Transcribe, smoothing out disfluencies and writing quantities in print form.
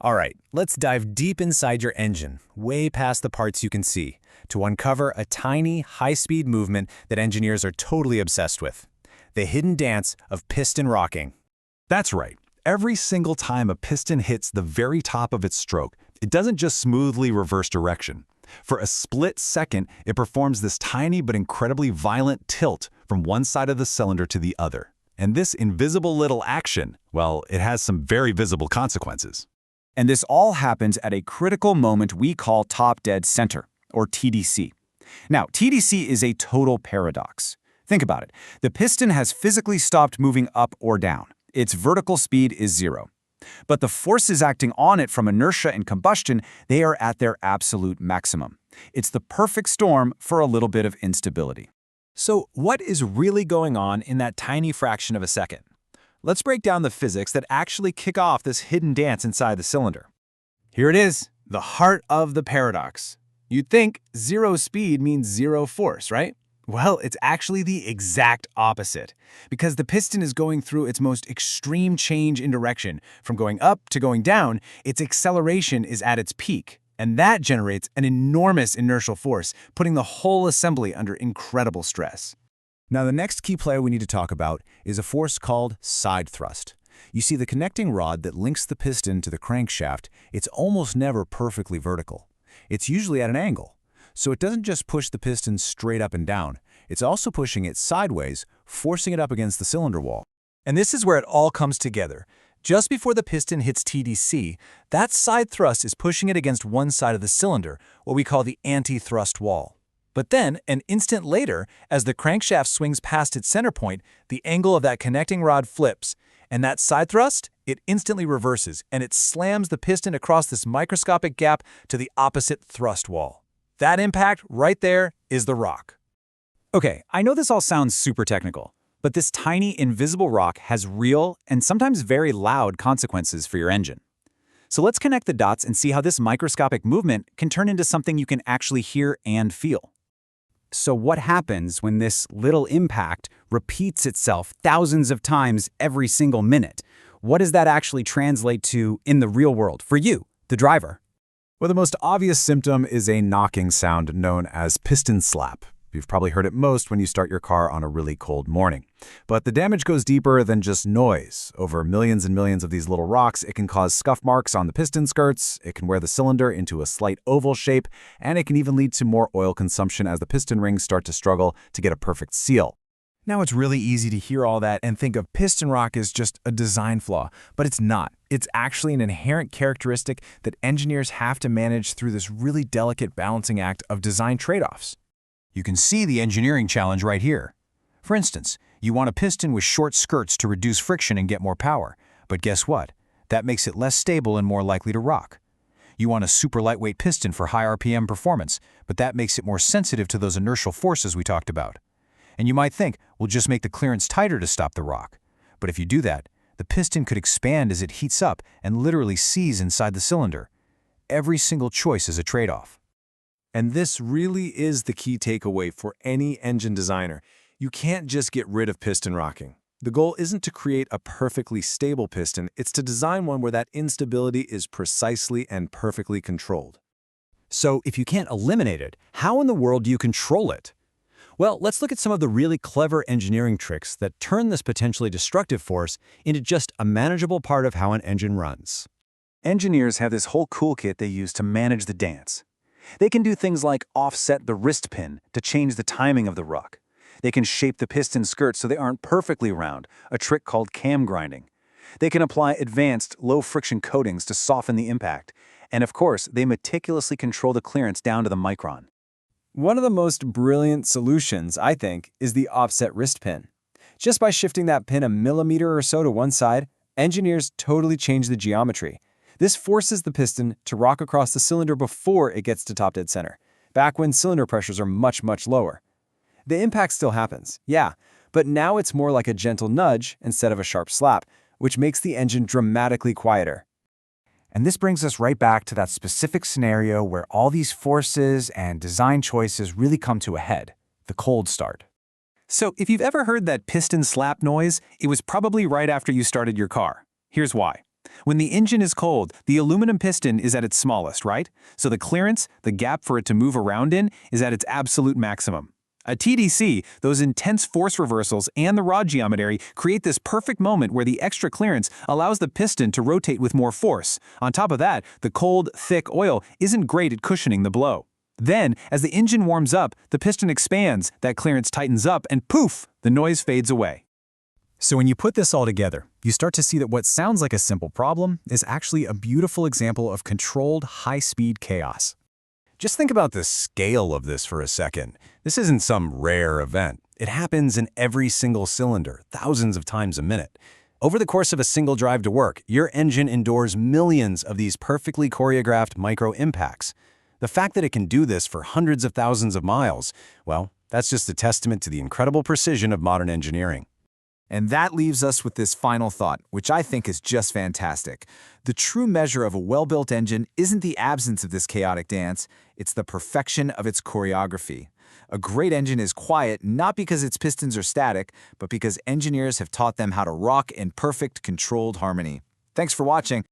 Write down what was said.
All right, let's dive deep inside your engine, way past the parts you can see, to uncover a tiny, high-speed movement that engineers are totally obsessed with. The hidden dance of piston rocking. That's right. Every single time a piston hits the very top of its stroke, it doesn't just smoothly reverse direction. For a split second, it performs this tiny but incredibly violent tilt from one side of the cylinder to the other. And this invisible little action, well, it has some very visible consequences. And this all happens at a critical moment we call top dead center, or TDC. Now, TDC is a total paradox. Think about it. The piston has physically stopped moving up or down. Its vertical speed is 0. But the forces acting on it from inertia and combustion, they are at their absolute maximum. It's the perfect storm for a little bit of instability. So what is really going on in that tiny fraction of a second? Let's break down the physics that actually kick off this hidden dance inside the cylinder. Here it is, the heart of the paradox. You'd think 0 speed means 0 force, right? Well, it's actually the exact opposite, because the piston is going through its most extreme change in direction. From going up to going down, its acceleration is at its peak, and that generates an enormous inertial force, putting the whole assembly under incredible stress. Now, the next key player we need to talk about is a force called side thrust. You see, the connecting rod that links the piston to the crankshaft, it's almost never perfectly vertical. It's usually at an angle. So it doesn't just push the piston straight up and down, it's also pushing it sideways, forcing it up against the cylinder wall. And this is where it all comes together. Just before the piston hits TDC, that side thrust is pushing it against one side of the cylinder, what we call the anti-thrust wall. But then, an instant later, as the crankshaft swings past its center point, the angle of that connecting rod flips, and that side thrust, it instantly reverses, and it slams the piston across this microscopic gap to the opposite thrust wall. That impact right there is the rock. Okay, I know this all sounds super technical, but this tiny, invisible rock has real and sometimes very loud consequences for your engine. So let's connect the dots and see how this microscopic movement can turn into something you can actually hear and feel. So what happens when this little impact repeats itself thousands of times every single minute? What does that actually translate to in the real world for you, the driver? Well, the most obvious symptom is a knocking sound known as piston slap. You've probably heard it most when you start your car on a really cold morning. But the damage goes deeper than just noise. Over millions and millions of these little rocks, it can cause scuff marks on the piston skirts, it can wear the cylinder into a slight oval shape, and it can even lead to more oil consumption as the piston rings start to struggle to get a perfect seal. Now, it's really easy to hear all that and think of piston rock as just a design flaw, but it's not. It's actually an inherent characteristic that engineers have to manage through this really delicate balancing act of design trade-offs. You can see the engineering challenge right here. For instance, you want a piston with short skirts to reduce friction and get more power, but guess what? That makes it less stable and more likely to rock. You want a super lightweight piston for high RPM performance, but that makes it more sensitive to those inertial forces we talked about. And you might think, we'll just make the clearance tighter to stop the rock. But if you do that, the piston could expand as it heats up and literally seize inside the cylinder. Every single choice is a trade-off. And this really is the key takeaway for any engine designer. You can't just get rid of piston rocking. The goal isn't to create a perfectly stable piston, it's to design one where that instability is precisely and perfectly controlled. So if you can't eliminate it, how in the world do you control it? Well, let's look at some of the really clever engineering tricks that turn this potentially destructive force into just a manageable part of how an engine runs. Engineers have this whole cool kit they use to manage the dance. They can do things like offset the wrist pin to change the timing of the rock. They can shape the piston skirts so they aren't perfectly round, a trick called cam grinding. They can apply advanced, low-friction coatings to soften the impact. And of course, they meticulously control the clearance down to the micron. One of the most brilliant solutions, I think, is the offset wrist pin. Just by shifting that pin a millimeter or so to one side, engineers totally change the geometry. This forces the piston to rock across the cylinder before it gets to top dead center, back when cylinder pressures are much, much lower. The impact still happens, yeah, but now it's more like a gentle nudge instead of a sharp slap, which makes the engine dramatically quieter. And this brings us right back to that specific scenario where all these forces and design choices really come to a head, the cold start. So if you've ever heard that piston slap noise, it was probably right after you started your car. Here's why. When the engine is cold, the aluminum piston is at its smallest, right? So the clearance, the gap for it to move around in, is at its absolute maximum. At TDC, those intense force reversals and the rod geometry create this perfect moment where the extra clearance allows the piston to rotate with more force. On top of that, the cold, thick oil isn't great at cushioning the blow. Then, as the engine warms up, the piston expands, that clearance tightens up, and poof, the noise fades away. So when you put this all together, you start to see that what sounds like a simple problem is actually a beautiful example of controlled, high-speed chaos. Just think about the scale of this for a second. This isn't some rare event. It happens in every single cylinder, thousands of times a minute. Over the course of a single drive to work, your engine endures millions of these perfectly choreographed micro-impacts. The fact that it can do this for hundreds of thousands of miles, well, that's just a testament to the incredible precision of modern engineering. And that leaves us with this final thought, which I think is just fantastic. The true measure of a well-built engine isn't the absence of this chaotic dance, it's the perfection of its choreography. A great engine is quiet not because its pistons are static, but because engineers have taught them how to rock in perfect, controlled harmony. Thanks for watching.